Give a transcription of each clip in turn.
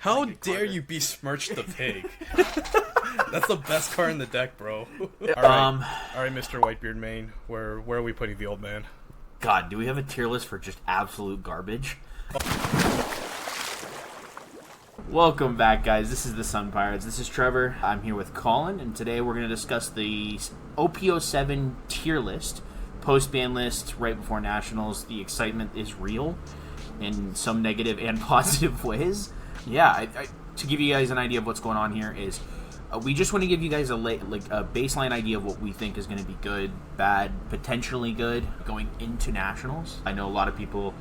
How dare you besmirch the pig? That's the best card in the deck, bro. Alright, Mr. Whitebeard main. Where are we putting the old man? God, do we have a tier list for just absolute garbage? Welcome back, guys. This is the Sun Pirates. This is Trevor. I'm here with Colin, and today we're going to discuss the OP7 tier list, post-ban list, right before Nationals. The excitement is real in some negative and positive ways. Yeah, to give you guys an idea of what's going on here is we just want to give you guys a baseline idea of what we think is going to be good, bad, potentially good going into Nationals. I know a lot of people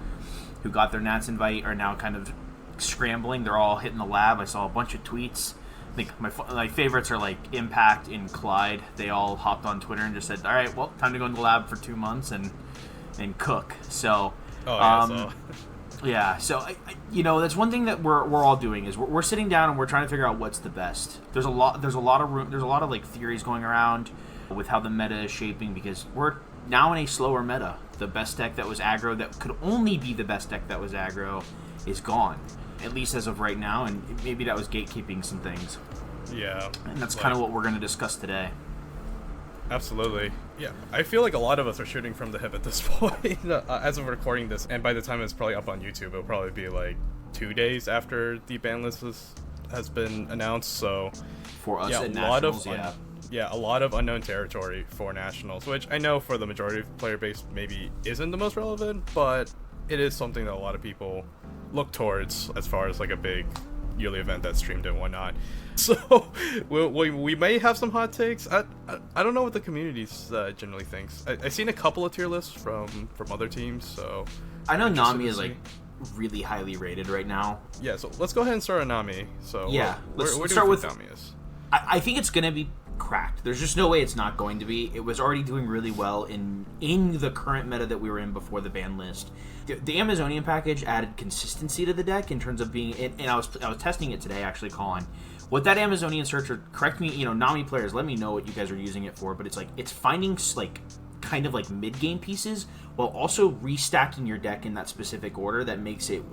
who got their Nats invite are now kind of scrambling. They're all hitting the lab. I saw a bunch of tweets. I think my favorites are like Impact and Clyde. They all hopped on Twitter and just said, all right, well, time to go in the lab for 2 months and cook. So, yeah, so that's one thing that we're all doing is we're sitting down and we're trying to figure out what's the best. There's a lot of like theories going around with how the meta is shaping because we're now in a slower meta. The best deck that was aggro, that could only be the best deck that was aggro, is gone, at least as of right now, and maybe that was gatekeeping some things. Yeah, and that's kind of what we're going to discuss today. Absolutely. Yeah, I feel like a lot of us are shooting from the hip at this point as of recording this, and by the time it's probably up on YouTube, it'll probably be like 2 days after the ban list has been announced. So for us, yeah, at Nationals, a lot of unknown territory for Nationals, which I know for the majority of player base maybe isn't the most relevant, but it is something that a lot of people look towards as far as like a big yearly event that's streamed and whatnot. So we may have some hot takes. I don't know what the community generally thinks. I've seen a couple of tier lists from other teams, so I know Nami is like really highly rated right now. Yeah, so let's go ahead and start on Nami. So yeah, where do you think Nami is? I think it's gonna be cracked. There's just no way it's not going to be. It was already doing really well in the current meta that we were in before the ban list. The Amazonian package added consistency to the deck in terms of being, and I was testing it today actually, Colin. What that Amazonian searcher, correct me, Nami players, let me know what you guys are using it for, but it's finding like kind of like mid-game pieces while also restacking your deck in that specific order that makes it,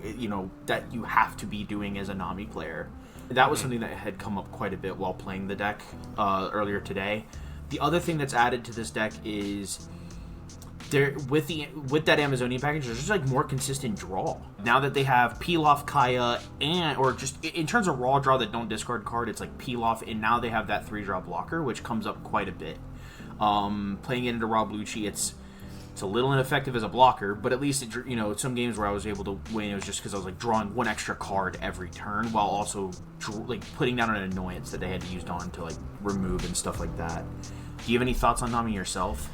that you have to be doing as a Nami player. That was something that had come up quite a bit while playing the deck earlier today. The other thing that's added to this deck is there with that Amazonian package, there's just like more consistent draw. Now that they have Pilaf, Kaya, or just in terms of raw draw that don't discard card, it's like Pilaf, and now they have that 3-draw blocker, which comes up quite a bit. Playing it into Rob Lucci, it's a little ineffective as a blocker, but at least some games where I was able to win, it was just because I was like drawing one extra card every turn while also like putting down an annoyance that they had to use on to like remove and stuff like that. Do you have any thoughts on Nami yourself?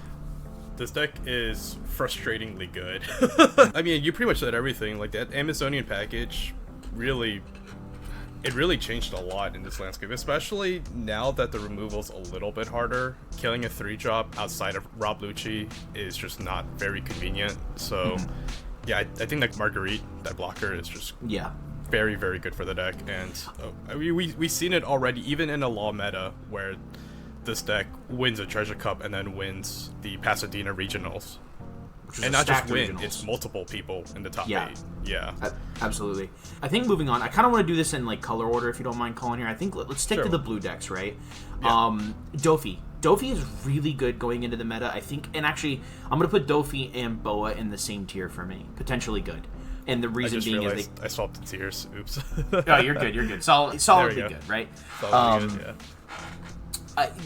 This deck is frustratingly good. I mean, you pretty much said everything. Like that Amazonian package really changed a lot in this landscape, especially now that the removal's a little bit harder. Killing a 3-drop outside of Rob Lucci is just not very convenient. So, yeah, I think that Marguerite, that blocker, is just very, very good for the deck. And we've seen it already, even in a law meta, where this deck wins a Treasure Cup and then wins the Pasadena Regionals. And not just win, it's multiple people in the top 8. Yeah. Absolutely. I think moving on, I kind of want to do this in like color order if you don't mind, Colin, here. I think let's stick to the blue decks, right? Yeah. Doffy is really good going into the meta, I think. And actually, I'm going to put Doffy and Boa in the same tier for me. Potentially good. And the reason being is I swapped the tiers. Oops. Oh, you're good. Solidly good, right? Solidly good, yeah.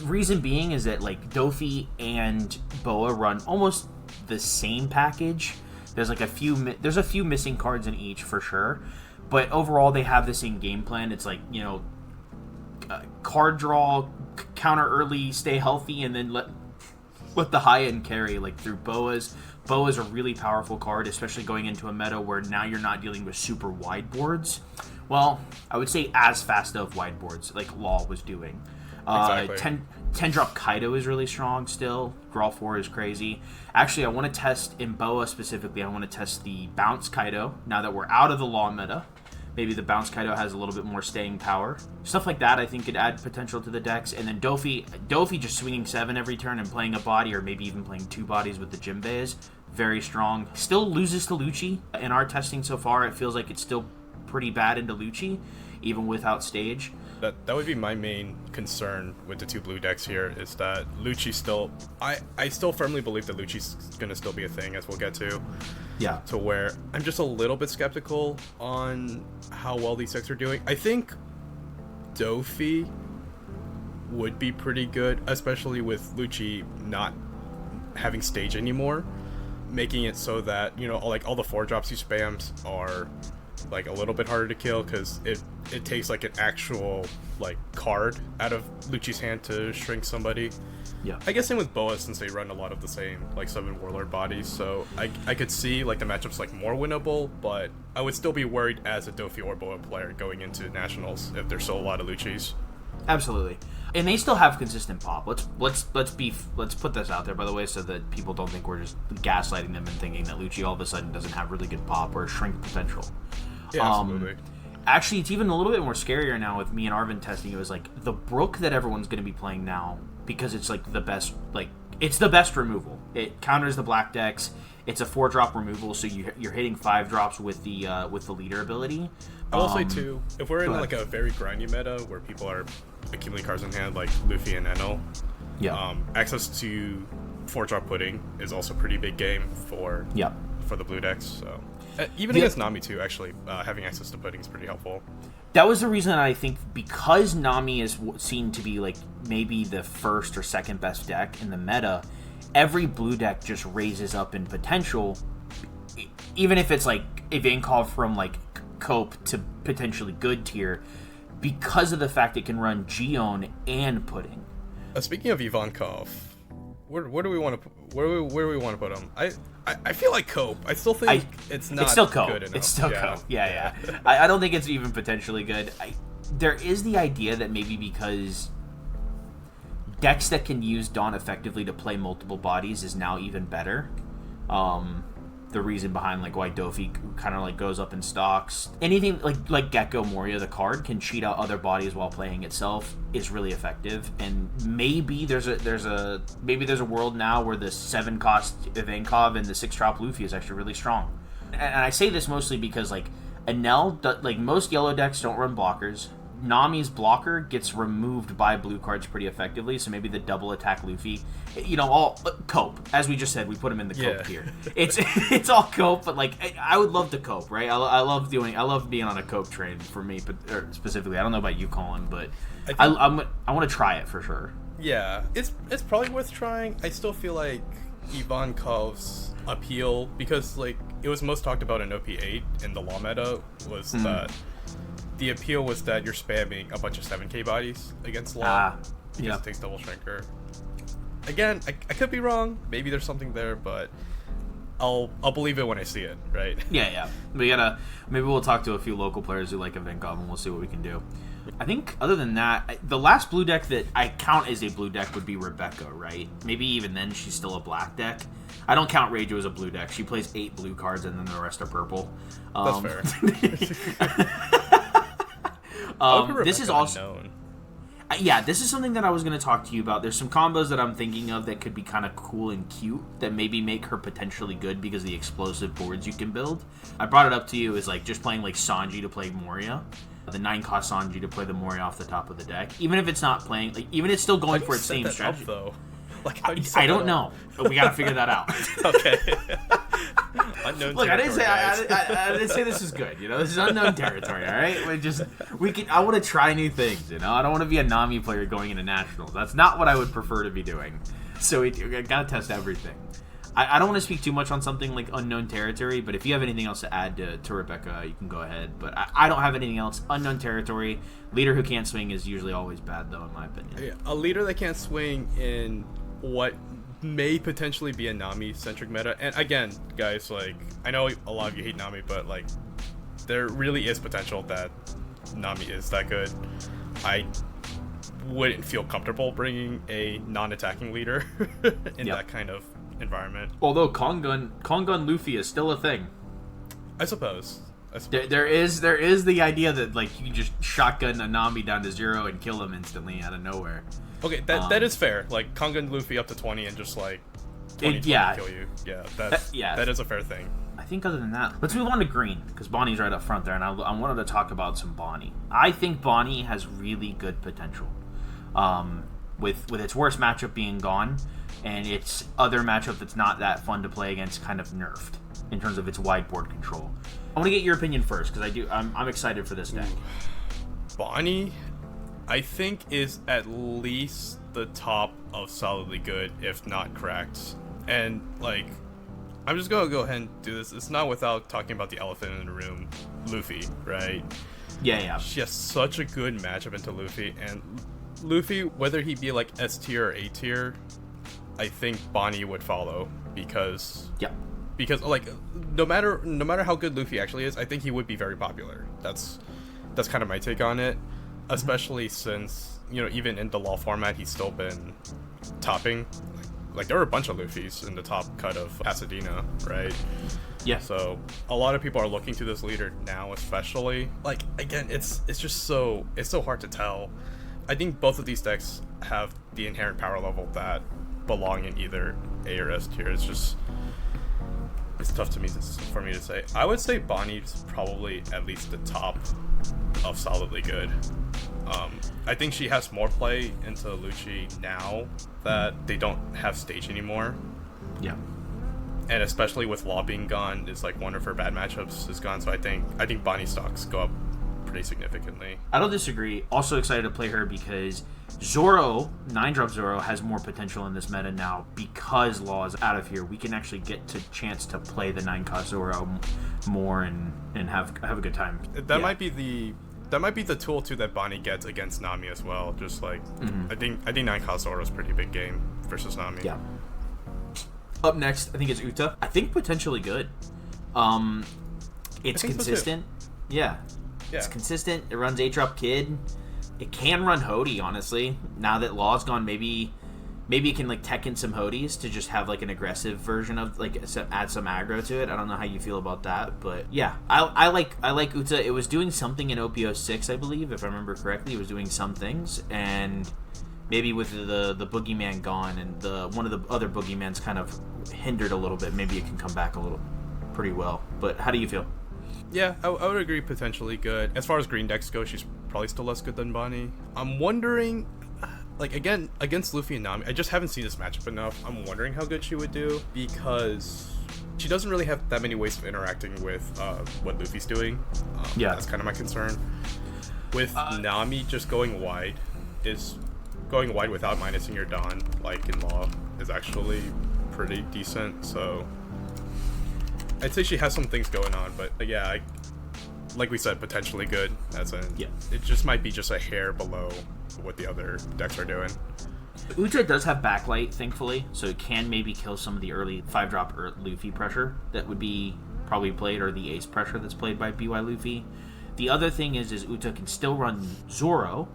Reason being is that like Doffy and Boa run almost the same package. There's like a few missing cards in each for sure, but overall they have the same game plan. It's like card draw, counter early, stay healthy, and then let the high end carry like through Boa's. Boa's a really powerful card, especially going into a meta where now you're not dealing with super wide boards. Well, I would say as fast of wide boards like Law was doing. Exactly. 10-drop Kaido is really strong still. Grawl 4 is crazy. Actually, I want to test, in Boa specifically, I want to test the Bounce Kaido, now that we're out of the Law meta. Maybe the Bounce Kaido has a little bit more staying power. Stuff like that I think could add potential to the decks. And then Doffy just swinging 7 every turn and playing a body, or maybe even playing 2 bodies with the Jinbei is very strong. Still loses to Lucci. In our testing so far, it feels like it's still pretty bad into Lucci. even without stage. That would be my main concern with the two blue decks here, is that Lucci still... I still firmly believe that Lucci's going to still be a thing, as we'll get to. Yeah. To where I'm just a little bit skeptical on how well these decks are doing. I think Doffy would be pretty good, especially with Lucci not having stage anymore, making it so that, you know, like all the 4-drops he spams are like a little bit harder to kill, because it takes like an actual like card out of Lucci's hand to shrink somebody. Yeah. I guess same with Boa, since they run a lot of the same like 7 Warlord bodies, so I could see like the matchup's like more winnable, but I would still be worried as a Doffy or Boa player going into Nationals if there's still a lot of Luccis. Absolutely. And they still have consistent pop. Let's put this out there, by the way, so that people don't think we're just gaslighting them and thinking that Lucci all of a sudden doesn't have really good pop or shrink potential. Yeah, absolutely. Actually, it's even a little bit more scarier now with me and Arvin testing. It was like the Brook that everyone's going to be playing now, because it's like the best, like it's the best removal. It counters the black decks. It's a 4-drop removal, so you're hitting 5 drops with the leader ability. I will say too, if we're in like a very grindy meta where people are accumulating cards in hand like Luffy and Enel, access to 4-drop pudding is also pretty big game for the blue decks. So even against Nami too, actually, having access to pudding is pretty helpful. That was the reason I think, because Nami is seen to be like maybe the first or second best deck in the meta, every blue deck just raises up in potential, even if it's like Ivankov from like Cope to potentially good tier, because of the fact it can run Gion and pudding. Speaking of Ivankov, where do we want to put him? I feel like Cope. I still think it's still Cope. Good enough. It's still Cope. Yeah. I don't think it's even potentially good. There is the idea that maybe because decks that can use Dawn effectively to play multiple bodies is now even better. The reason behind like why Doffy kind of like goes up in stocks. Anything like Gecko Moria, the card can cheat out other bodies while playing itself, is really effective. And maybe there's a world now where the 7-cost Ivankov and the 6-drop Luffy is actually really strong. And I say this mostly because like Enel, like most yellow decks don't run blockers. Nami's blocker gets removed by blue cards pretty effectively, so maybe the double attack Luffy, you know, all Cope. As we just said, we put him in the Cope tier. It's all Cope, but like I would love to Cope, right? I love being on a Cope train for me, but specifically, I don't know about you, Colin, but I want to try it for sure. Yeah, it's probably worth trying. I still feel like Ivankov's appeal, because like it was most talked about in OP8 in the law meta, was that the appeal was that you're spamming a bunch of 7k bodies against law because it takes double shrinker. Again, I could be wrong. Maybe there's something there, but I'll believe it when I see it, right? Yeah. Maybe we'll talk to a few local players who like Ivankov and we'll see what we can do. I think other than that, the last blue deck that I count as a blue deck would be Rebecca, right? Maybe even then she's still a black deck. I don't count Reiju as a blue deck. She plays 8 blue cards and then the rest are purple. That's fair. This is also unknown. This is something that I was going to talk to you about. There's some combos that I'm thinking of that could be kind of cool and cute that maybe make her potentially good because of the explosive boards you can build. I brought it up to you as like just playing like Sanji to play Moria, the 9-cost Sanji to play the Moria off the top of the deck. Even if it's not playing, like even if it's still going for its same strategy. Though? Like, I don't know, but we got to figure that out. Okay. Unknown Look, territory, I didn't say this is good. You know, this is unknown territory. All right, I want to try new things. You know, I don't want to be a Nami player going into nationals. That's not what I would prefer to be doing. So we gotta test everything. I don't want to speak too much on something like unknown territory, but if you have anything else to add to Rebecca, you can go ahead. But I don't have anything else. Unknown territory. Leader who can't swing is usually always bad, though, in my opinion. Yeah, a leader that can't swing in what may potentially be a Nami-centric meta. And again, guys, like, I know a lot of you hate Nami, but like, there really is potential that Nami is that good. I wouldn't feel comfortable bringing a non-attacking leader in that kind of environment. Although Kongun Luffy is still a thing. I suppose. There is the idea that like you can just shotgun a Nami down to 0 and kill him instantly out of nowhere. Okay, that is fair. Like Kongun Luffy up to 20 and just like 20 kill you. Yeah, that is a fair thing. I think other than that, let's move on to green, because Bonnie's right up front there, and I wanted to talk about some Bonnie. I think Bonnie has really good potential. With its worst matchup being gone, and its other matchup that's not that fun to play against kind of nerfed in terms of its wide board control. I want to get your opinion first, because I'm excited for this deck. Bonnie, I think, is at least the top of solidly good, if not cracked. And, like, I'm just gonna go ahead and do this. It's not without talking about the elephant in the room, Luffy, right? Yeah. She has such a good matchup into Luffy, and Luffy, whether he be like S tier or A tier, I think Bonnie would follow because like no matter how good Luffy actually is, I think he would be very popular. That's kind of my take on it, especially since, you know, even in the LoL format, he's still been topping. Like there were a bunch of Luffys in the top cut of Pasadena, right? Yeah. So a lot of people are looking to this leader now, especially. Like, again, it's so hard to tell. I think both of these decks have the inherent power level that belong in either A or S tier. It's tough for me to say. I would say Bonnie's probably at least the top of solidly good. I think she has more play into Lucci now that they don't have stage anymore. Yeah. And especially with Law being gone, is like one of her bad matchups is gone. So I think Bonnie stocks go up pretty significantly. I don't disagree. Also excited to play her because Zoro, 9-drop Zoro, has more potential in this meta now because Law is out of here. We can actually get to chance to play the 9-cost Zoro more and have a good time. That might be the tool too that Bonnie gets against Nami as well. Just like I think 9-cost Zoro is a pretty big game versus Nami. Yeah. Up next, I think it's Uta. I think potentially good. It's consistent. So yeah. It's consistent. It runs 8-drop Kid. It can run Hody, honestly. Now that Law's gone, maybe it can like tech in some Hodies to just have like an aggressive version of like add some aggro to it. I don't know how you feel about that, but yeah, I like Uta. It was doing something in OP6, I believe, if I remember correctly. It was doing some things, and maybe with the boogeyman gone and one of the other boogeymans kind of hindered a little bit, maybe it can come back a little pretty well. But how do you feel? Yeah, I would agree, potentially good. As far as green decks go, she's probably still less good than Bonnie. I'm wondering, like, again, against Luffy and Nami, I just haven't seen this matchup enough. I'm wondering how good she would do, because she doesn't really have that many ways of interacting with what Luffy's doing. That's kind of my concern. With Nami just going wide without minusing your Dawn, like in Law, is actually pretty decent, so I'd say she has some things going on, but yeah, like we said, potentially good. It just might be just a hair below what the other decks are doing. Uta does have backlight, thankfully, so it can maybe kill some of the early 5-drop Luffy pressure that would be probably played, or the ace pressure that's played by BY Luffy. The other thing is Uta can still run Zoro,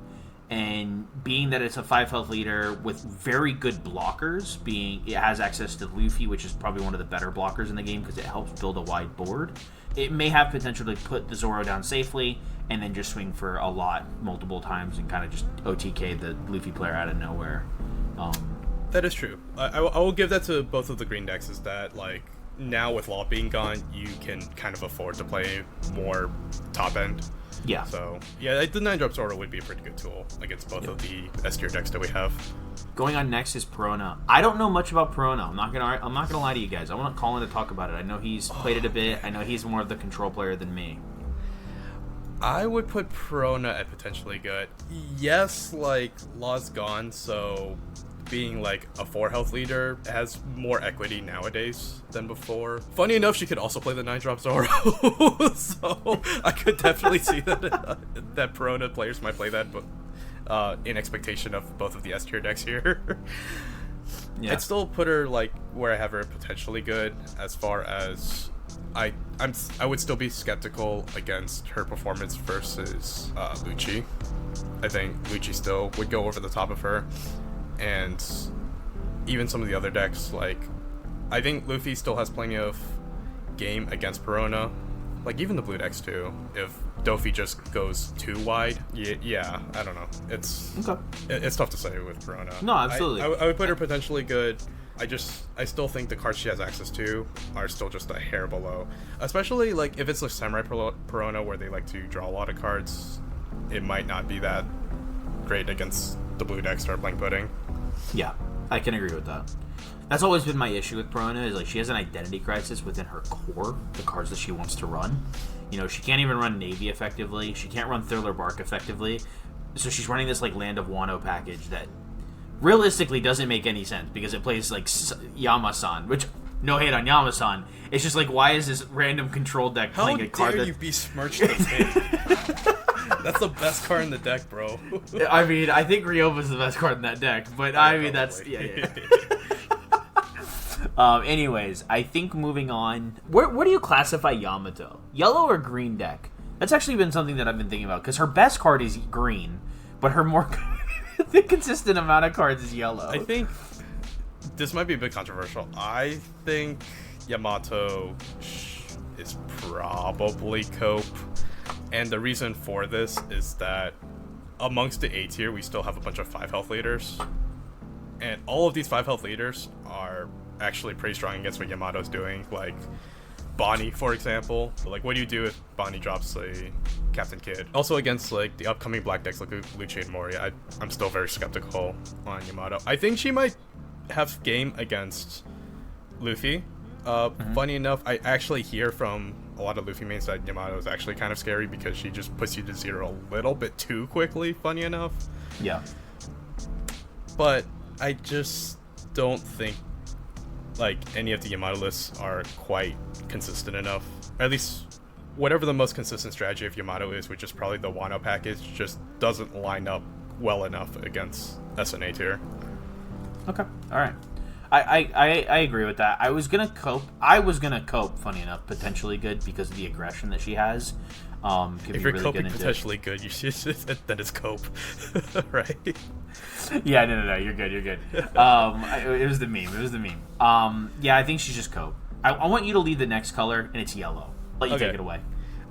and being that it's a 5 health leader with very good blockers, it has access to Luffy, which is probably one of the better blockers in the game because it helps build a wide board. It may have potential to put the Zoro down safely and then just swing for a lot multiple times and kind of just OTK the Luffy player out of nowhere. That is true. I will give that to both of the green decks, is that, like, now with Law being gone, you can kind of afford to play more top end. Yeah. So, yeah, the 9-drop Zoro would be a pretty good tool against both of the S tier decks that we have. Going on next is Perona. I don't know much about Perona. I'm not gonna lie to you guys. I want Colin to talk about it. I know he's played it a bit. I know he's more of the control player than me. I would put Perona at potentially good. Yes, like, Law's gone, so being like a 4 health leader has more equity nowadays than before. Funny enough, she could also play the 9-drop Zoro, so I could definitely see that that Perona players might play that, but in expectation of both of the S tier decks here. Yeah. I'd still put her like where I have her potentially good, as far as I would still be skeptical against her performance versus Lucci. I think Lucci still would go over the top of her. And even some of the other decks, like, I think Luffy still has plenty of game against Perona. Like, even the blue decks, too. If Doffy just goes too wide, yeah, I don't know. It's tough to say with Perona. No, absolutely. I would put her potentially good. I still think the cards she has access to are still just a hair below. Especially like if it's like Samurai Perona where they like to draw a lot of cards, it might not be that great against the blue deck Star Blank Pudding. Yeah, I can agree with that. That's always been my issue with Perona, is like she has an identity crisis within her core, the cards that she wants to run. You know, she can't even run Navy effectively. She can't run Thriller Bark effectively. So she's running this like Land of Wano package that realistically doesn't make any sense because it plays like Yama-san, which, no hate on Yama-san. It's just like, why is this random control deck playing a card How dare you besmirch the thing? That's the best card in the deck, bro. I mean, I think Ryoba's the best card in that deck, but I mean, that's... Yeah. Anyways, I think moving on... Where do you classify Yamato? Yellow or green deck? That's actually been something that I've been thinking about, because her best card is green, but her more consistent amount of cards is yellow. I think this might be a bit controversial. I think Yamato is probably Cope. And the reason for this is that amongst the A tier, we still have a bunch of 5 health leaders. And all of these 5 health leaders are actually pretty strong against what Yamato's doing. Like Bonney, for example. But, like, what do you do if Bonney drops a Captain Kid? Also against like the upcoming black decks like Lucci and Moria, I'm still very skeptical on Yamato. I think she might have game against Luffy. Funny enough, I actually hear from a lot of Luffy mains that Yamato is actually kind of scary because she just puts you to 0 a little bit too quickly, funny enough. Yeah. But I just don't think like any of the Yamato lists are quite consistent enough. Or at least whatever the most consistent strategy of Yamato is, which is probably the Wano package, just doesn't line up well enough against SNA tier. Okay. Alright. I agree with that. I was gonna cope, funny enough, potentially good because of the aggression that she has. If you're really coping potentially good, you should that is cope, right? Yeah, no, you're good. It was the meme. Yeah, I think she's just cope. I want you to lead the next color, and it's yellow. Let you take it away.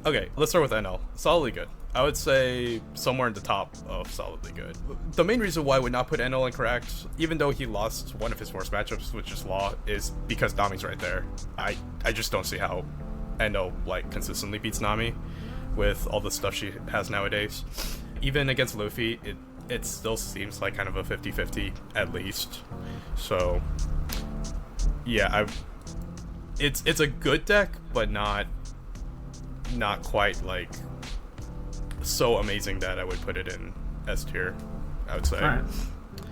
Okay, let's start with Enel. Solidly good. I would say somewhere in the top of solidly good. The main reason why I would not put Enel in correct, even though he lost one of his worst matchups, which is Law, is because Nami's right there. I just don't see how Enel like consistently beats Nami with all the stuff she has nowadays. Even against Luffy, it still seems like kind of a 50-50 at least. So yeah, it's a good deck, but not quite like so amazing that I would put it in S tier, I would say. All right.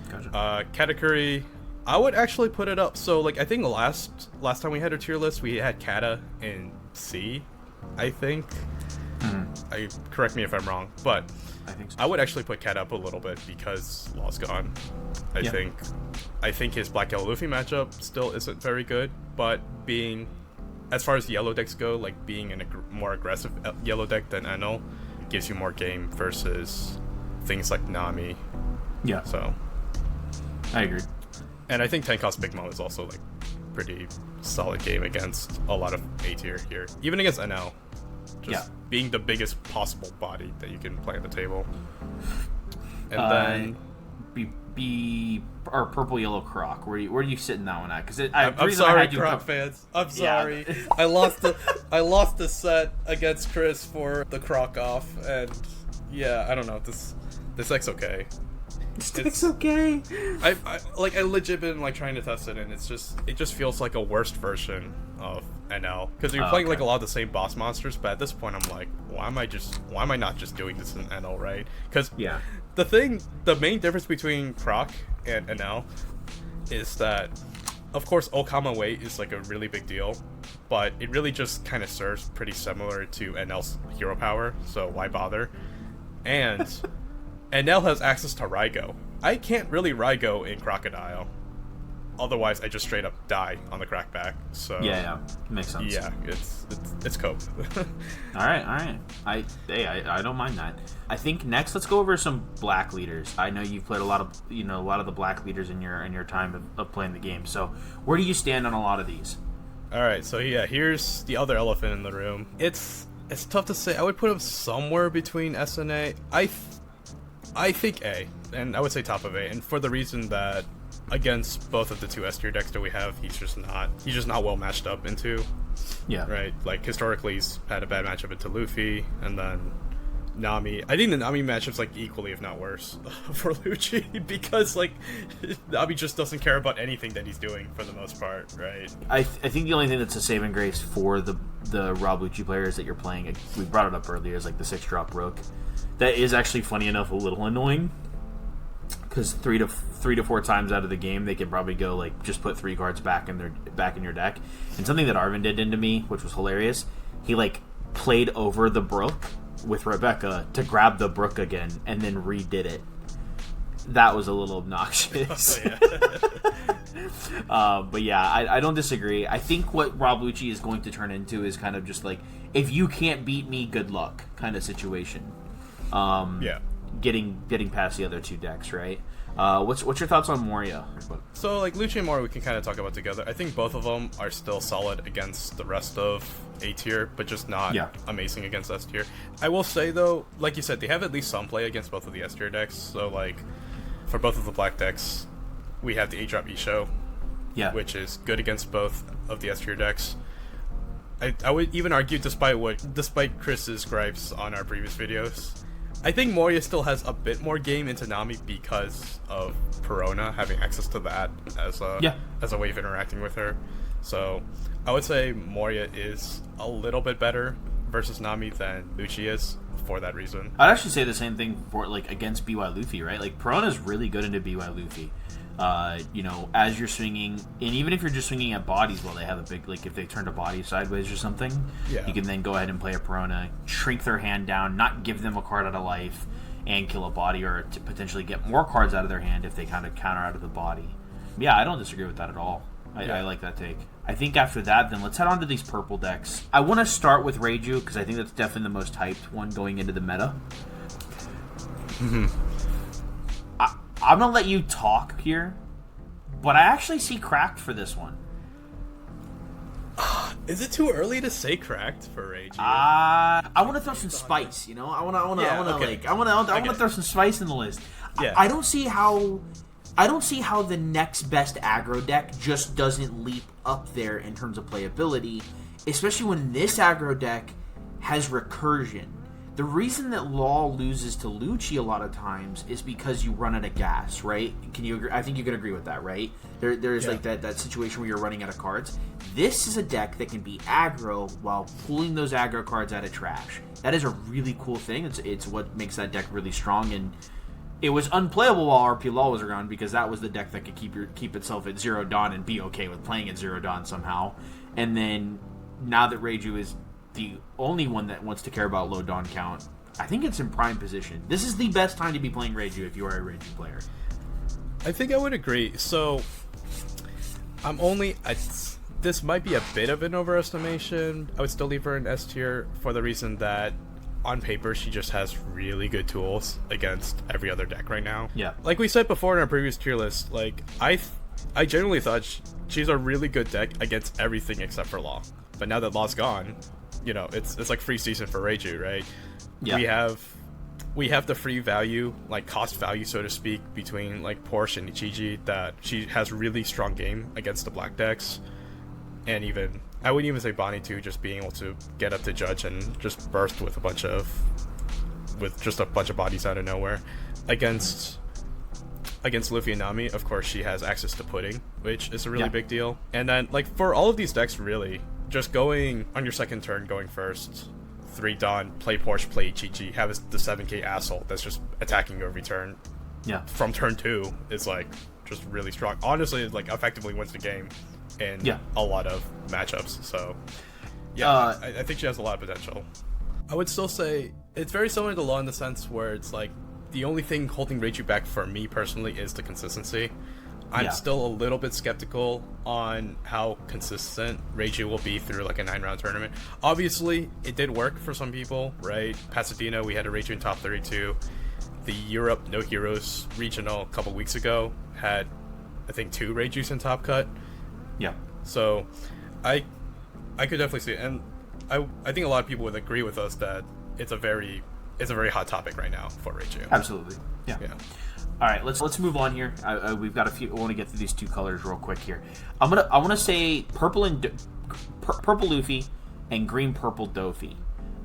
Gotcha. Katakuri, I would actually put it up. So like I think last time we had a tier list, we had Kata in C, I think. Correct me if I'm wrong, but I think so. I would actually put Kata up a little bit because Law's gone. I think his Black Yellow Luffy matchup still isn't very good, but being, as far as yellow decks go, like being in a more aggressive yellow deck than Enel gives you more game versus things like Nami. Yeah. So I agree. And I think Tenko's Big Mom is also like pretty solid game against a lot of A tier here, even against Enel. Just being the biggest possible body that you can play on the table. And then be or purple yellow Croc. Where do you sit in that one at? Because I'm sorry, Croc fans. I'm sorry. Yeah. I lost the set against Chris for the Croc-off, and yeah, I don't know. This deck's okay. It's okay. I legit been like trying to test it, and it just feels like a worst version of NL because you're playing like a lot of the same boss monsters. But at this point, I'm like, why am I not just doing this in NL, right? Because the main difference between Croc and NL is that, of course, Okama weight is like a really big deal, but it really just kind of serves pretty similar to NL's hero power. So why bother? And Enel has access to Raigo. I can't really Raigo in Crocodile. Otherwise, I just straight up die on the crackback. So yeah, makes sense. Yeah, it's cope. all right. I don't mind that. I think next let's go over some black leaders. I know you've played a lot of the black leaders in your time of playing the game. So where do you stand on a lot of these? All right, so yeah, here's the other elephant in the room. It's tough to say. I would put him somewhere between S and A. I think A, and I would say top of A, and for the reason that against both of the two S tier decks that we have, he's just not well matched up into. Yeah. Right? Like, historically, he's had a bad matchup into Luffy, and then Nami. I think the Nami matchup's, like, equally, if not worse, for Lucci, because, like, Nami just doesn't care about anything that he's doing, for the most part, right? I think the only thing that's a saving grace for the Rob Lucci players that you're playing, we brought it up earlier, is, like, the 6-drop Rook. That is actually, funny enough, a little annoying, because 3 to 4 times out of the game, they can probably go, like, just put 3 cards back in your deck. And something that Arvin did into me, which was hilarious, he, like, played over the Brook with Rebecca to grab the Brook again and then redid it. That was a little obnoxious. But yeah, I don't disagree. I think what Rob Lucci is going to turn into is kind of just like, if you can't beat me, good luck kind of situation. Getting past the other 2 decks, right? What's your thoughts on Moria? So, like, Lucci and Moria we can kind of talk about together. I think both of them are still solid against the rest of A tier, but just not amazing against S tier. I will say, though, like you said, they have at least some play against both of the S tier decks. So, like, for both of the black decks, we have the 8-drop E-Show, which is good against both of the S tier decks. I would even argue, despite Chris's gripes on our previous videos, I think Moria still has a bit more game into Nami because of Perona having access to that as a way of interacting with her. So I would say Moria is a little bit better versus Nami than Lucci is for that reason. I'd actually say the same thing for, like, against BY Luffy, right? Like, Perona's really good into BY Luffy. As you're swinging, and even if you're just swinging at bodies while they have a big, like, if they turn a body sideways or something, you can then go ahead and play a Perona, shrink their hand down, not give them a card out of life, and kill a body, or to potentially get more cards out of their hand if they kind of counter out of the body. Yeah, I don't disagree with that at all. I like that take. I think after that, then let's head on to these purple decks. I want to start with Reiju, because I think that's definitely the most hyped one going into the meta. I'm going to let you talk here, but I actually see cracked for this one. Is it too early to say cracked for Reiju? I want to throw some spice, you know? I want to throw some spice in the list. Yeah. I don't see how the next best aggro deck just doesn't leap up there in terms of playability, especially when this aggro deck has recursion. The reason that Law loses to Lucci a lot of times is because you run out of gas, right? Can you agree? I think you can agree with that, right? There's like that situation where you're running out of cards. This is a deck that can be aggro while pulling those aggro cards out of trash. That is a really cool thing. It's what makes that deck really strong, and it was unplayable while RP Law was around because that was the deck that could keep itself at 0 Dawn and be okay with playing at 0 Dawn somehow. And then now that Reiju is the only one that wants to care about low Dawn count, I think it's in prime position. This is the best time to be playing Reiju if you are a Reiju player. I think I would agree. So, this might be a bit of an overestimation. I would still leave her in S tier for the reason that on paper she just has really good tools against every other deck right now. Yeah. Like we said before in our previous tier list, like I generally thought she's a really good deck against everything except for Law. But now that Law's gone, you know, it's like free season for Reiju, right? Yeah. We have the free value, like cost value, so to speak, between like Porsche and Ichiji, that she has really strong game against the black decks. And even, I wouldn't even say Bonney too, just being able to get up to Judge and just burst with just a bunch of bodies out of nowhere. Against Luffy and Nami, of course, she has access to Pudding, which is a really big deal. And then, like, for all of these decks, really, just going on your second turn, going first, 3 Dawn, play Porsche, play Ichiji, have the 7k asshole that's just attacking you every turn. Yeah. From turn 2 is, like, just really strong. Honestly, it, like, effectively wins the game in a lot of matchups. So, yeah, I think she has a lot of potential. I would still say it's very similar to Law in the sense where it's like the only thing holding Reiju back for me personally is the consistency. I'm still a little bit skeptical on how consistent Reiju will be through like a 9-round tournament. Obviously, it did work for some people, right? Pasadena, we had a Reiju in top 32. The Europe No Heroes regional a couple weeks ago had, I think, 2 Reijus in top cut. Yeah. So, I could definitely see it, and I think a lot of people would agree with us that it's a very hot topic right now for Reiju. Absolutely. Yeah. All right, let's move on here. We've got a few. I want to get through these two colors real quick here. I want to say purple purple Luffy and green purple Doffy.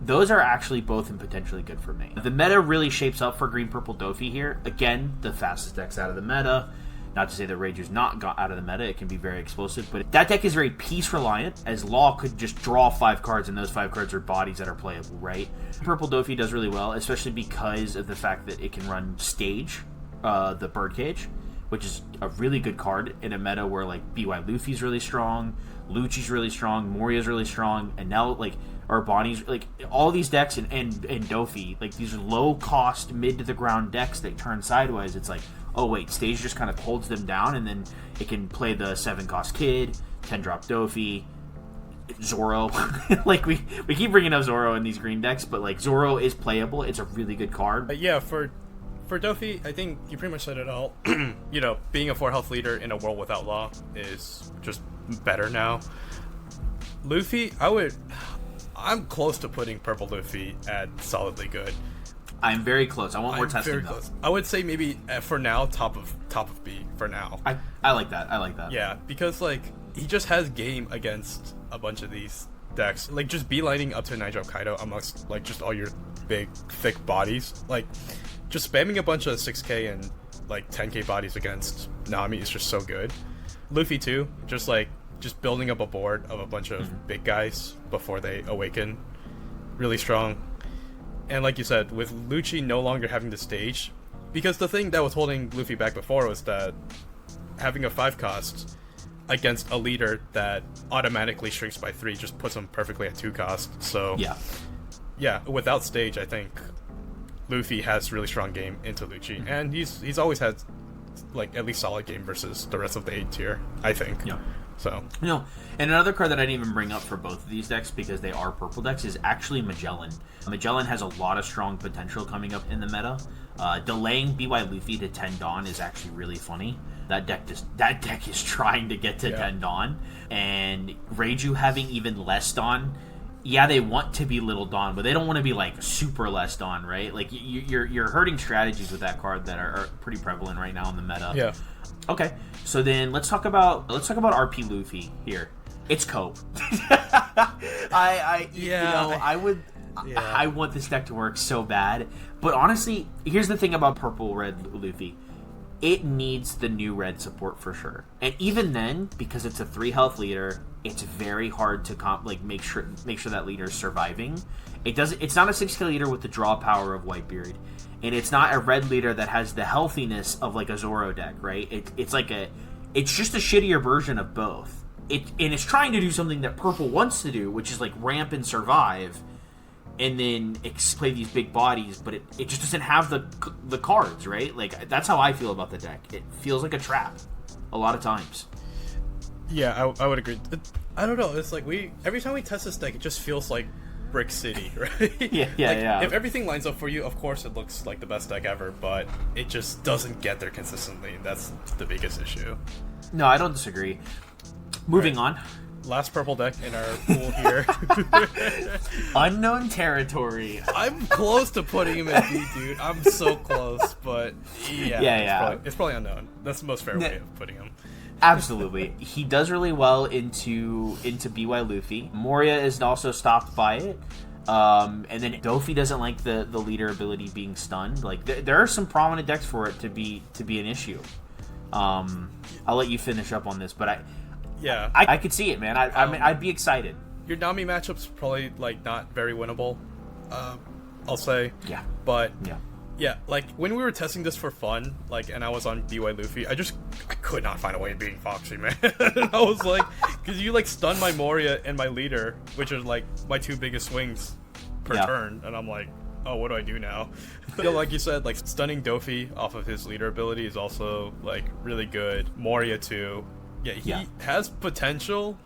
Those are actually both potentially good for me. The meta really shapes up for green purple Doffy here. Again, the fastest deck's out of the meta. Not to say that Reiju's not got out of the meta. It can be very explosive, but that deck is very piece reliant, as Law could just draw 5 cards, and those 5 cards are bodies that are playable, right? Purple Doffy does really well, especially because of the fact that it can run Stage, the Birdcage, which is a really good card in a meta where like BY Luffy's really strong, Lucci's really strong, Moria's really strong, and now or Bonnie's, like, all these decks and Doffy, like, these are low-cost, mid-to-the-ground decks that turn sideways. It's like, oh, wait, Stage just kind of holds them down, and then it can play the 7-cost Kid, 10-drop Doffy, Zoro. Like, we keep bringing up Zoro in these green decks, but, like, Zoro is playable. It's a really good card. Yeah, for Doffy, I think you pretty much said it all. You know, being a 4-health leader in a world without Law is just better now. Luffy, I'm close to putting purple Luffy at solidly good. I'm very close. I want more testing. Very close. I would say maybe for now top of B for now. I like that. I like that. Yeah, because like he just has game against a bunch of these decks. Like just beelining up to 9-drop Kaido amongst like just all your big thick bodies. Like just spamming a bunch of 6k and like 10k bodies against Nami is just so good. Luffy too, just building up a board of a bunch of big guys before they awaken. Really strong. And like you said, with Lucci no longer having the stage, because the thing that was holding Luffy back before was that having a 5-cost against a leader that automatically shrinks by 3 just puts him perfectly at 2-cost. So yeah, without stage, I think Luffy has really strong game into Lucci, and he's always had like at least solid game versus the rest of the 8 tier, I think. Yeah. So no, and another card that I didn't even bring up for both of these decks because they are purple decks is actually Magellan. Magellan has a lot of strong potential coming up in the meta. Delaying BY Luffy to 10 Dawn is actually really funny. That deck is trying to get to 10 Dawn, and Reiju having even less Dawn. Yeah, they want to be Little Dawn, but they don't want to be like super less Dawn, right? Like you're hurting strategies with that card that are pretty prevalent right now in the meta. Yeah. Okay, so then let's talk about RP Luffy here. It's Cope. I want this deck to work so bad, but honestly, here's the thing about purple red Luffy. It needs the new red support for sure, and even then, because it's a 3-health leader, it's very hard to make sure that leader is surviving. It's not a 6k leader with the draw power of Whitebeard, and it's not a red leader that has the healthiness of like a Zoro deck, right? It's just a shittier version of both. And it's trying to do something that purple wants to do, which is like ramp and survive, and then play these big bodies, but it just doesn't have the cards, right? Like, that's how I feel about the deck. It feels like a trap a lot of times. Yeah, I would agree. I don't know. It's like every time we test this deck, it just feels like Brick City, right? Yeah. If everything lines up for you, of course it looks like the best deck ever, but it just doesn't get there consistently. That's the biggest issue. No, I don't disagree. Moving on. Last purple deck in our pool here. Unknown territory. I'm close to putting him in B, dude. I'm so close, but it's probably unknown. That's the most fair way of putting him. Absolutely. He does really well into BY Luffy. Moria is also stopped by it. And then Doffy doesn't like the leader ability being stunned. Like there are some prominent decks for it to be an issue. I'll let you finish up on this, but I could see it, man. I'd be excited. Your Nami matchup's probably like not very winnable. I'll say. Yeah. But yeah, like when we were testing this for fun, like, and I was on BY Luffy, I could not find a way of beating Foxy, man. I was like, because you like stun my Moria and my leader, which are like my 2 biggest swings per turn, and I'm like, oh, what do I do now? Like you said, like stunning Doffy off of his leader ability is also like really good. Moria too. Yeah, he has potential,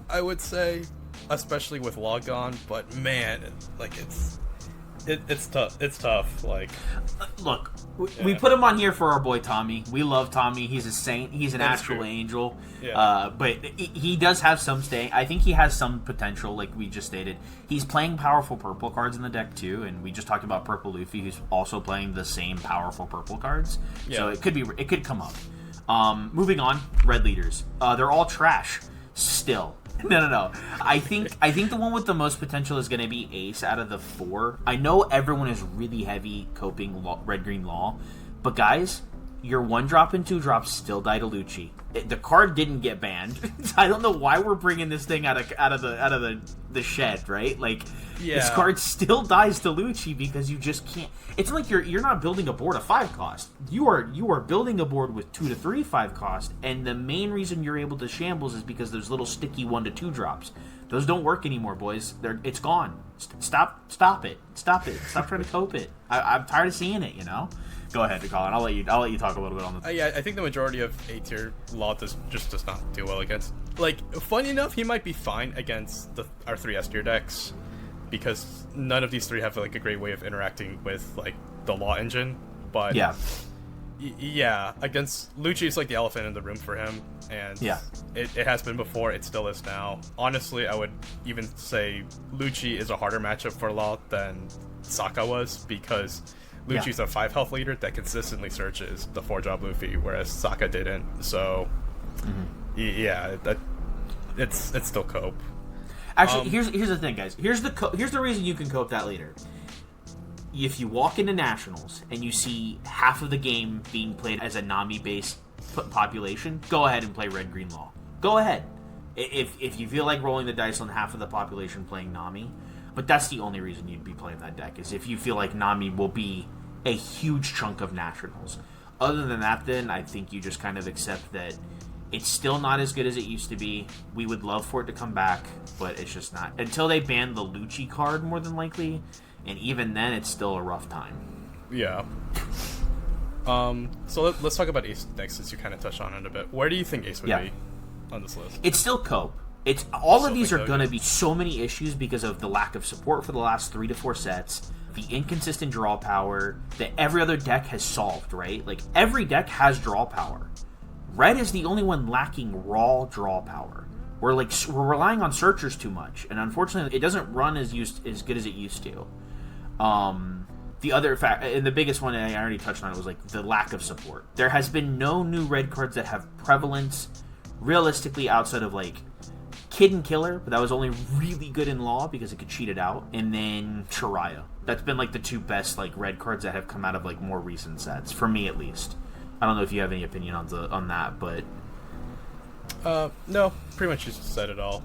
I would say, especially with Law gone, but man, like it's tough. It's tough. Like, look, we put him on here for our boy Tommy. We love Tommy. He's a saint. He's an astral angel. Yeah. But he does have some staying. I think he has some potential, like we just stated. He's playing powerful purple cards in the deck too, and we just talked about Purple Luffy, who's also playing the same powerful purple cards. Yeah. So it could come up. Moving on, red leaders. They're all trash still. No. I think the one with the most potential is going to be Ace out of the 4. I know everyone is really heavy coping red green law, but guys, your 1-drop and 2-drops still die to Lucci. The card didn't get banned. I don't know why we're bringing this thing out of the shed, right? Like, this card still dies to Lucci because you just can't. It's like you're not building a board of 5 cost. You are building a board with 2 to 3 5 cost, and the main reason you're able to shambles is because there's little sticky 1 to 2 drops. Those don't work anymore, boys. It's gone. Stop it. Stop trying to cope it. I'm tired of seeing it. Go ahead, Colin. I'll let you talk a little bit on this. Yeah, I think the majority of A-tier law does not do well against. Like, funny enough, he might be fine against our 3 S-tier decks, because none of these 3 have like a great way of interacting with like the law engine. But yeah, against Lucci, it's like the elephant in the room for him, and it has been before. It still is now. Honestly, I would even say Lucci is a harder matchup for law than Sokka was, because Lucci's a 5 health leader that consistently searches the 4-drop Luffy, whereas Sokka didn't. So, it's still cope. Actually, here's the thing, guys. Here's the reason you can cope that leader. If you walk into Nationals and you see half of the game being played as a Nami-based population, go ahead and play Red Green Law. Go ahead. If you feel like rolling the dice on half of the population playing Nami, but that's the only reason you'd be playing that deck, is if you feel like Nami will be a huge chunk of Nationals. Other than that, then, I think you just kind of accept that it's still not as good as it used to be. We would love for it to come back, but it's just not. Until they ban the Lucci card, more than likely, and even then, it's still a rough time. Yeah. So let's talk about Ace next, since you kind of touched on it a bit. Where do you think Ace would be on this list? It's still cope. All of these are going to be so many issues because of the lack of support for the last 3 to 4 sets, the inconsistent draw power that every other deck has solved, right? Like, every deck has draw power. Red is the only one lacking raw draw power. We're relying on searchers too much, and unfortunately, it doesn't run as good as it used to. The other fact, and the biggest one, and I already touched on it, was like the lack of support. There has been no new red cards that have prevalence, realistically, outside of like Kid and Killer, but that was only really good in Law because it could cheat it out, and then Shiraya. That's been like the 2 best like red cards that have come out of like more recent sets, for me at least. I don't know if you have any opinion on that, but no, pretty much just said it all.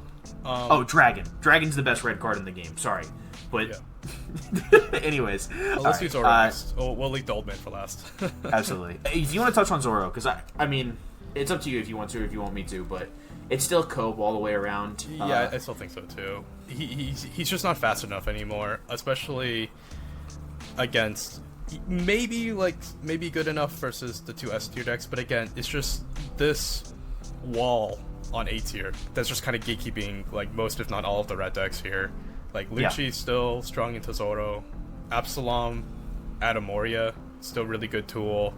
Dragon. Dragon's the best red card in the game. Sorry, but anyways, let's do Zoro next. We'll leave the old man for last. Absolutely. If you want to touch on Zoro, because I mean, it's up to you if you want to, if you want me to, but it's still cope all the way around. Yeah, I still think so too. He's just not fast enough anymore, especially against maybe good enough versus the 2 S tier decks, but again, it's just this wall on A tier that's just kind of gatekeeping like most, if not all, of the red decks here. Like Lucci's still strong into Zoro, Absalom, Moria, still really good tool.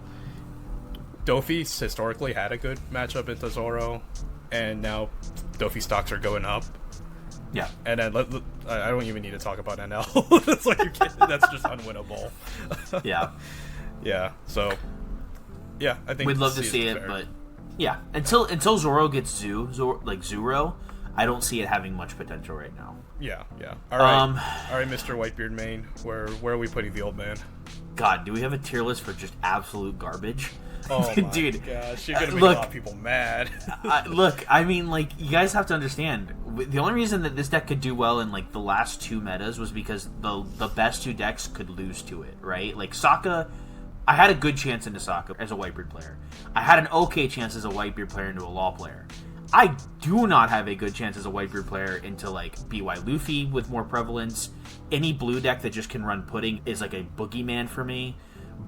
Doffy's historically had a good matchup into Zoro, and now Doffy stocks are going up. Yeah, and then I don't even need to talk about Enel. It's like that's just unwinnable. Yeah. So, yeah, I think we'd love to see it, but yeah, until Zoro gets Zoro, I don't see it having much potential right now. Yeah. All right, Mr. Whitebeard main. Where are we putting the old man? God, do we have a tier list for just absolute garbage? Oh my dude, gosh, you're gonna make a lot of people mad. Look, I mean, like, you guys have to understand, the only reason that this deck could do well in like the last 2 metas was because the best 2 decks could lose to it, right? Like Sokka, I had a good chance into Sokka as a Whitebeard player. I had an okay chance as a Whitebeard player into a Law player. I do not have a good chance as a Whitebeard player into like BY Luffy with more prevalence. Any blue deck that just can run Pudding is like a boogeyman for me.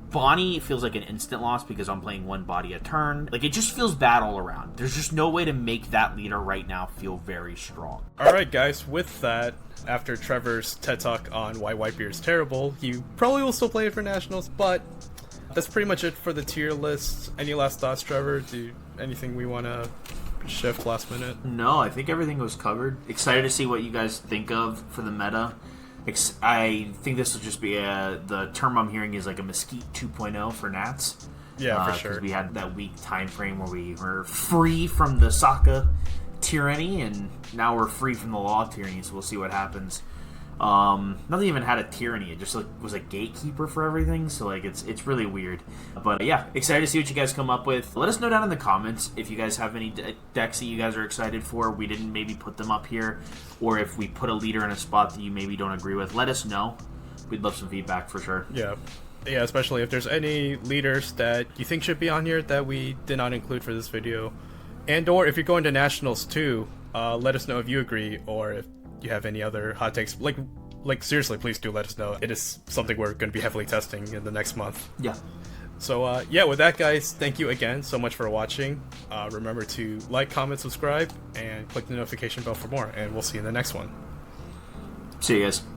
Bonney feels like an instant loss because I'm playing one body a turn. Like, it just feels bad all around. There's just no way to make that leader right now feel very strong. Alright guys, with that, after Trevor's TED Talk on why Whitebeard's terrible, he probably will still play it for Nationals, but that's pretty much it for the tier list. Any last thoughts, Trevor? Anything we want to shift last minute? No, I think everything was covered. Excited to see what you guys think of for the meta. I think this will just be the term I'm hearing is like a Mesquite 2.0 for Nats. Yeah, for sure. Because we had that week time frame where we were free from the Sokka tyranny, and now we're free from the law tyranny, so we'll see what happens. Nothing even had a tyranny. It just like was a gatekeeper for everything. So like it's really weird. But yeah, excited to see what you guys come up with. Let us know down in the comments if you guys have any decks that you guys are excited for. We didn't maybe put them up here, or if we put a leader in a spot that you maybe don't agree with. Let us know. We'd love some feedback for sure. Yeah, especially if there's any leaders that you think should be on here that we did not include for this video, and or if you're going to Nationals too, let us know if you agree or if you have any other hot takes. Like seriously, please do let us know. It is something we're going to be heavily testing in the next month. Yeah. So yeah, with that guys, thank you again so much for watching. Remember to like, comment, subscribe, and click the notification bell for more, and we'll see you in the next one. See you guys.